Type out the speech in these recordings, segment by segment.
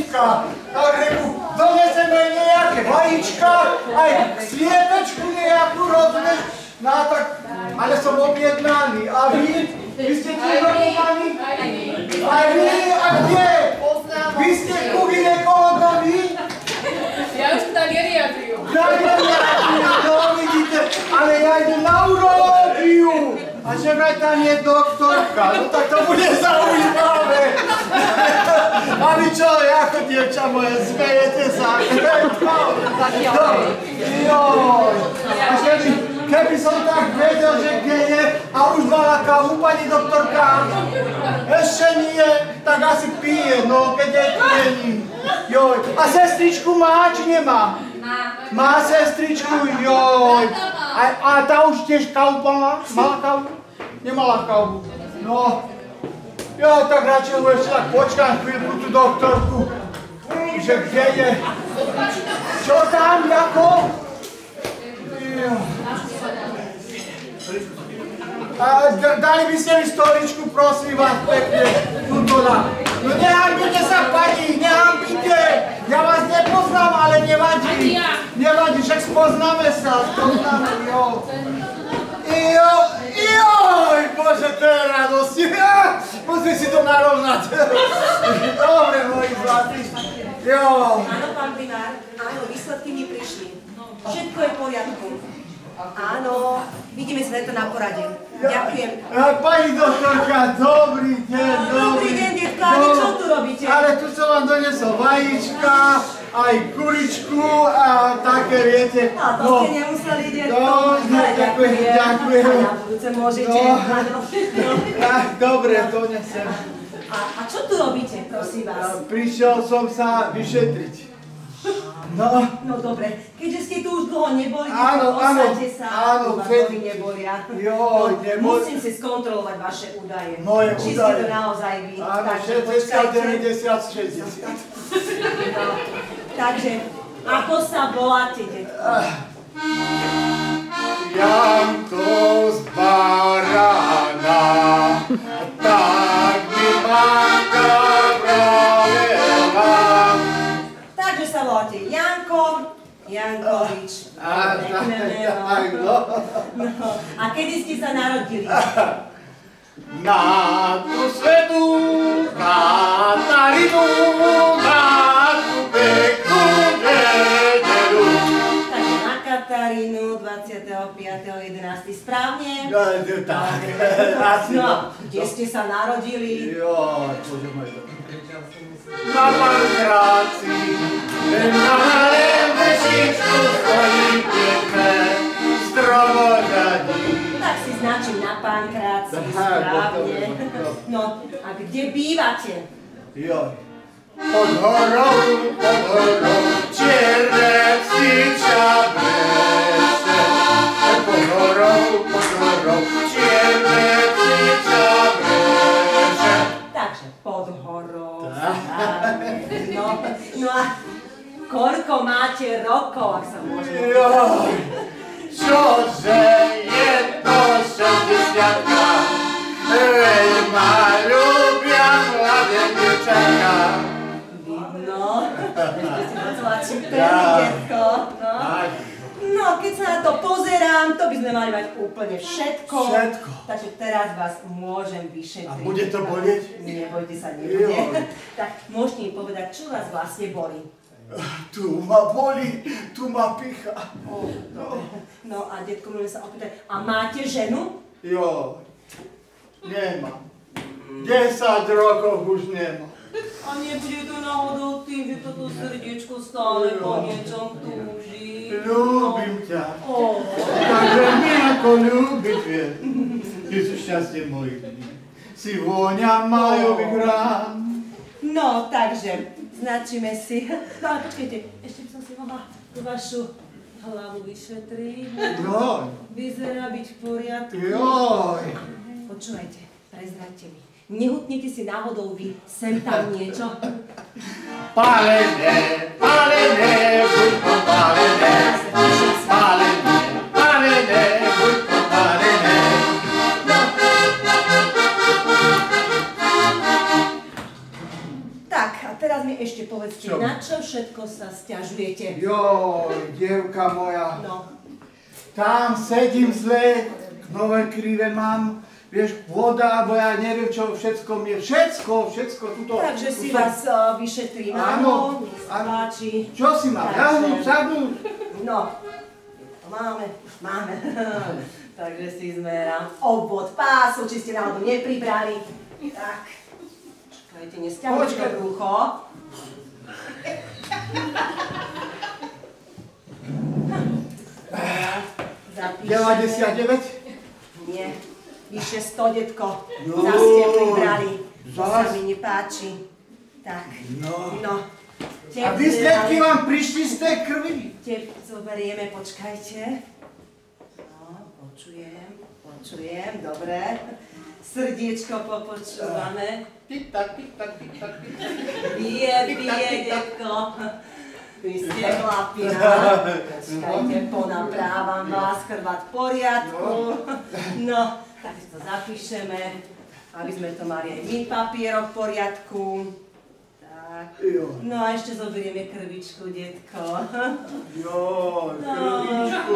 vajíčka. Tak reku, doneseme nejaké vajíčka, aj svietečku nejakú, rozumieš? No tak, ale som objednaný. A vy? Vy ste tiež objednaní? Aj vy? A kde? Vy ste ku gynekologovi? Ja už na geriatriu. Na geriatriu, no vidíte, ale ja idem na urológiu. A že vraj tam je doktorka, no tak to bude zaujímavé. A vy čo, ako dievča moje, smejete sa? Joj. A keby som tak vedel, že kde je a už mala kávu, pani doktorka, ešte nie, tak asi pije, no keď jej tu není. Joj. A sestričku má, či nemá? Má sestričku, joj. A tá už tiež kávu mala? Mala kávu? Nemala kávu. No. Jo, tak radšej ešte tak počkám chvíľku tú doktorku. Že kde je? Čo tam, Jako? Dali by ste mi stoličku, prosím vás, pekne. Tuto na. No nehambite sa, pani, nehambite. Ja vás nepoznám, ale nevadí. Nevadí, však spoznáme sa. Jo. Joj, bože, to je radosť. Musím si to narovnať. Dobre, moji zlatí. Jo. Áno, pán primár, áno, výsledky mi prišli. Všetko je v poriadku. Áno, vidíme sa to na porade. Ďakujem. Pani doktorka, dobrý deň, Dobrý deň, detko, a vy čo tu robíte? Ale tu som vám donesol vajíčka, aj kuričku a také, viete. A to ste nemuseli, detko. Ďakujem. A na budúce môžete. Dobre, donesem. A čo tu robíte, prosím vás? Prišiel som sa vyšetriť. No dobre, keďže ste tu už dlho neboli, osaďte sa, vás nohy nebolia. Musím si skontrolovať vaše údaje. Moje údaje? Či ste to naozaj vy. Áno, 60, 90, 60. Takže, ako sa voláte, detko? Janko z Barana, tak mi máka pravila. Takže sa voláte Janko, Jankovič. A kedy ste sa narodili? Na tú svetu Katarinu, na tú peknú nedeľu. Takže na Katarínu 25.11. Správne? Tak, asi. No, kde ste sa narodili? Bože môj to. Na Pankrácii, na malém vešičku stojí pekné stromořadí. Tak si značím na Pankrácii, správne. No, a kde bývate? Pod horou, čierne psíča breše. Pod horou, čierne psíča breše. Takže pod horou, správne. No a koľko máte rokov, ak sa môžem? Čože je to 60-ka, veď ma ľúbia mladé dievčatka. Vidno, ešte si docela čipeli, detko. No, keď sa na to pozerám, to by sme mali mať úplne všetko. Takže teraz vás môžem vyšetriť. A bude to bolieť? Nebojte sa, nebude. Tak môžete mi povedať, čo vás vlastne bolí? Tu ma bolí, tu ma picha. No a detko, môžem sa opýtať, a máte ženu? Nemám. 10 rokov už nemám. A nebude to náhodou tým, že toto srdiečko stále po niečom túži? Ľúbim ťa. Takže my ako ľúbiť vie. Ty sú šťastie mojich dní. Si vôňa majových rán. No, takže značíme si. No ale počkejte, ešte by som si mohla tú vašu hlavu vyšetriť. Vyzerá byť v poriadku. Počúvajte, prezraďte mi. Nehutnete si náhodou vy sem tam niečo? Pálené, buď popálené. Pálené, buď popálené. Tak, a teraz mi ešte povedz, povedzte, na čo všetko sa sťažujete? Joj, dievka moja. No. Tam sedím zle, nové krive mám, vieš, voda, bo ja neviem čo, všetko mi je, všetko tuto. Takže si vás vyšetrím, áno, nech sa páči. Čo si mám, ľahnúť, sadnúť? No, máme. Takže si zmerám obvod pásu, či ste náhodou nepribrali. Tak, čakajte, nesťahujte brucho. Zapíšeme. 99? Nie, vyše 100, detko. Zas ste pribrali. To sa mi nepáči. Tak, no. A výsledky vám prišli z tej krvi? Tep zoberieme, počkajte. No, počujem, dobre. Srdiečko popočúvame. Tik-tak. Bije, detko. Vy ste chlapina. Počkajte, ponaprávam vás, krvať v poriadku. No, tak si to zapíšeme, aby sme to mali aj my papierok v poriadku. Tak. No a ešte zoberieme krvičku, detko. Joj, krvičku.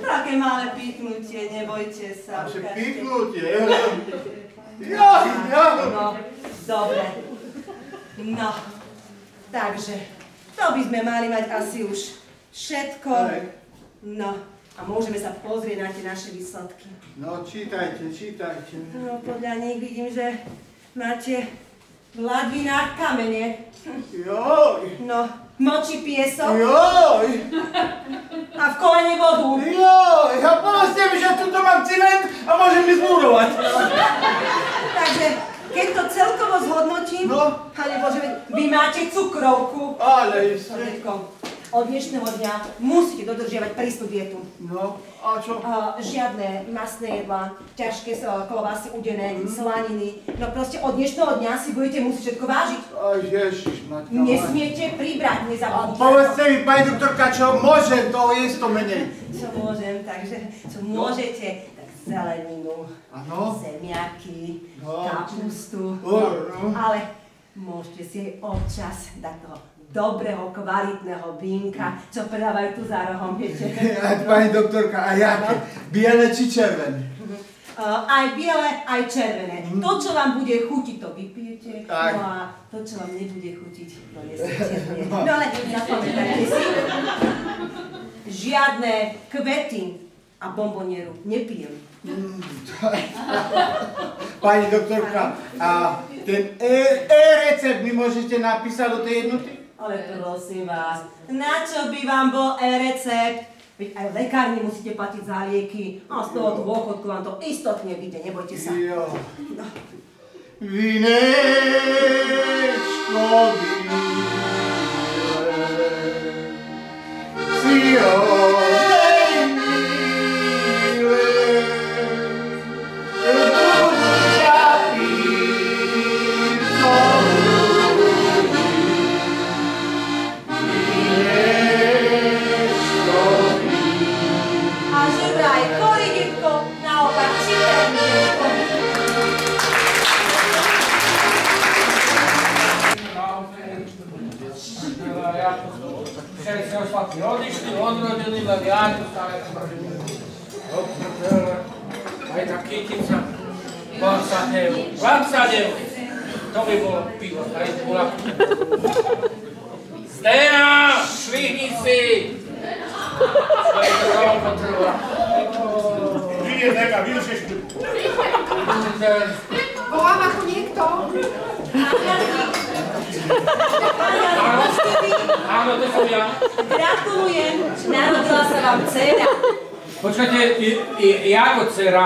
Také malé píknutie, nebojte sa. Naše píknutie. Joj. No, dobre. No, takže, to by sme mali mať asi už všetko. No, a môžeme sa pozrieť na tie naše výsledky. No, čítajte. No, podľa nich vidím, že máte v ladvinách kamene. Joj. No, moči piesok. Joj. A v kolene vodu. Joj, a povedzte mi, že tuto mám cement a môžem mi zmúrovať. Takže, keď to celkovo zhodnotím, Pane Bože, vy máte cukrovku. Ale isté. Od dnešného dňa musíte dodržiavať prísnu dietu. No, a čo? Žiadne masné jedlá, ťažké klobásy udené, slaniny. No proste od dnešného dňa si budete musieť všetko vážiť. Aj ježišmatka. Nesmiete pribrať, nezabudnite. Povedzte mi, pani doktorka, čo môžem, to jesť to menej. Čo môžem, takže čo môžete, tak zeleninu, zemiaky, kapustu, ale môžete si aj občas dať toho dobrého, kvalitného vínka, čo predávajú tu za rohom, viete. Pani doktorka, a jaké? Biele či červené? Aj biele, aj červené. To, čo vám bude chutiť, to vypijete. No a to, čo vám nebude chutiť, to nesiete. No ale zapamätajte si, žiadne kvety a bombonieru nepijem. Pani doktorka, a ten e-recept mi môžete napísať do tej jednoty? Ale prosím vás, na čo by vám bol e-recept? Veď aj v lekárni musíte platiť za lieky a z toho dôchodku vám to istotne vyjde, nebojte sa. Jo. Vinečko bíle, Odišli, odrodili, len ja tu stále aj tá kytica. Vám sa dev. To by bolo pivo, aj bola. Stena, švihni si! To je to veľmi potreba. Vidie neka, vidíš ešte. Volám ako niekto. Áno, to som ja. Gratulujem, narodila sa vám dcera. Počkajte, ja ako dcera.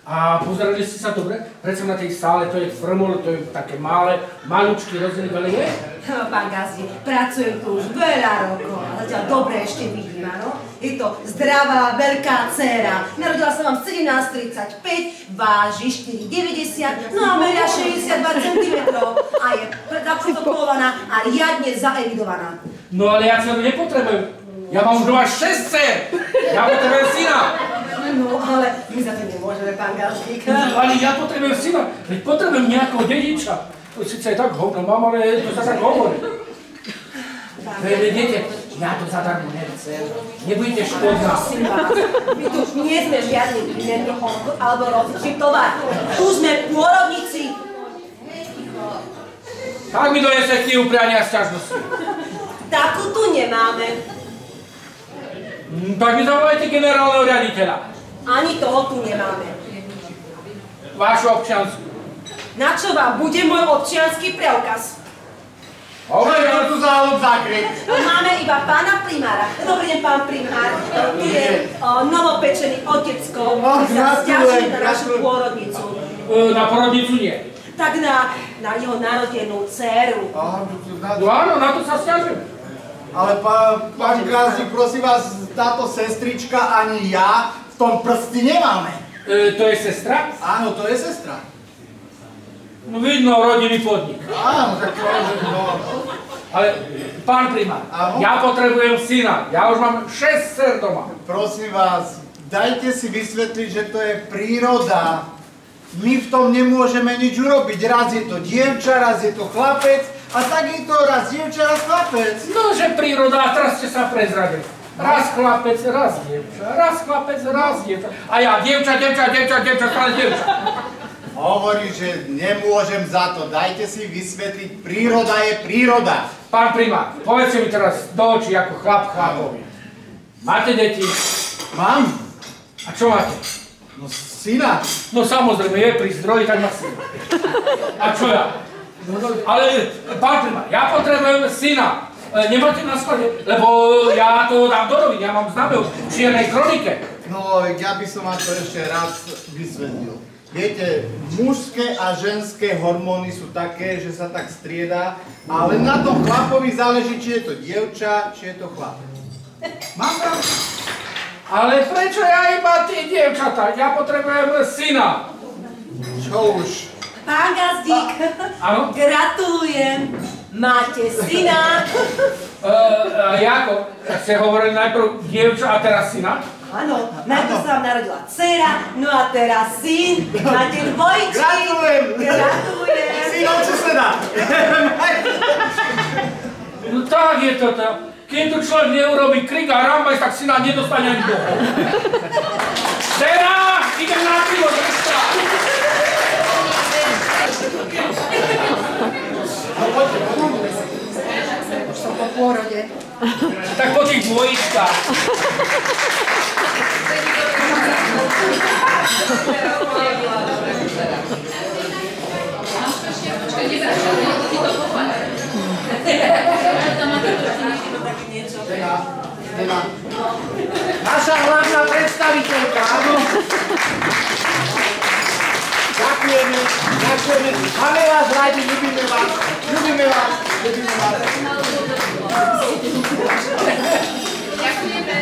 A pozerali ste sa dobre? Predsa na tej sále, to je frmol, to je také malé, malúčky rozdiely, ale je? Pán Gazdi, pracujem tu už veľa rokov a zatiaľ dobre ešte vidím, áno? Je to zdravá, veľká dcera. Narodila sa vám 17,35, váži 4,90, no a meria 62 cm a je zaprotokólovaná a riadne zaevidovaná. No ale ja dceru nepotrebujem. Ja mám už doma 6 dcer. Ja potrebujem syna. No ale my za to nemôžeme, pán Gazdík. Ale ja potrebujem syna. Veď potrebujem nejakého dediča. Sice tak hovno mám, ale to sa tak hovorí. Vedete, ja to zadarmo nechcem. Nebudete škodná. Prosím vás, my tu už nie sme žiadny výmenný obchod alebo rozličný tovar. Tu sme pôrodníci. Tak mi donese knihu priania sťažnosti. Takú tu nemáme. Tak mi zavolajte generálneho riaditeľa. Ani toho tu nemáme. Vášu občiansku. Na čo vám bude môj občiansky preukaz? Čo tu za holub zakryť? Máme iba pána primára. Dobrý deň, pán primár. Tu je novopečený otecko, ktorý sa sťažuje na našu pôrodnicu. Na porodnicu nie. Tak na jeho narodenú dceru. No áno, na to sa sťažujem. Ale pán Grázik, prosím vás, táto sestrička ani ja v tom prsti nemáme. To je sestra? Áno, to je sestra. No vidno, rodinný podnik. Áno, tak to je, no. Ale, pán primár, ja potrebujem syna. Ja už mám 6 dcer doma. Prosím vás, dajte si vysvetliť, že to je príroda. My v tom nemôžeme nič urobiť. Raz je to dievča, raz je to chlapec a tak je to raz dievča, raz chlapec. No, že príroda, a teraz ste sa prezradili. Raz chlapec, raz dievča, raz chlapec, raz dievča. A ja dievča, stále dievča. Hovorí, že nemôžem za to. Dajte si vysvetliť, príroda je príroda. Pán primár, povedzte mi teraz do očí ako chlap chlapovi. Máte deti? Mám? A čo máte? No syna. No samozrejme, je pri zdroji, tak má syna. A čo ja? Ale, pán primár, ja potrebujem syna. Nemáte na sklade, lebo ja to dám do novín, ja mám známe v čiernej kronike. No, ja by som vám to ešte rád vysvetlil. Viete, mužské a ženské hormóny sú také, že sa tak striedá, ale na tom chlapovi záleží, či je to dievča, či je to chlapec. Mám pravdu? Ale prečo ja iba tie dievčatá? Ja potrebujem syna. Čo už? Pán Gazdík, Áno? gratulujem. Máte syna. Jako? Ste hovorili najprv dievča a teraz syna? Áno, najprv sa vám narodila dcera, no a teraz syn. Máte dvojičky. Gratulujem. Gratulujem. Synom suseda. No tak je to. Keď tu človek neurobí krik a rambajs, tak syna nedostane ani Boha. Dcera, idem na pivo, držta. Už som po pôrode. Tak po tých dvojičkách. Naša hlavná predstaviteľka, áno. Ďakujeme, ďakujeme. Máme vás radi, ľubíme vás. Ľubíme vás, ľubíme vás. Ďakujeme.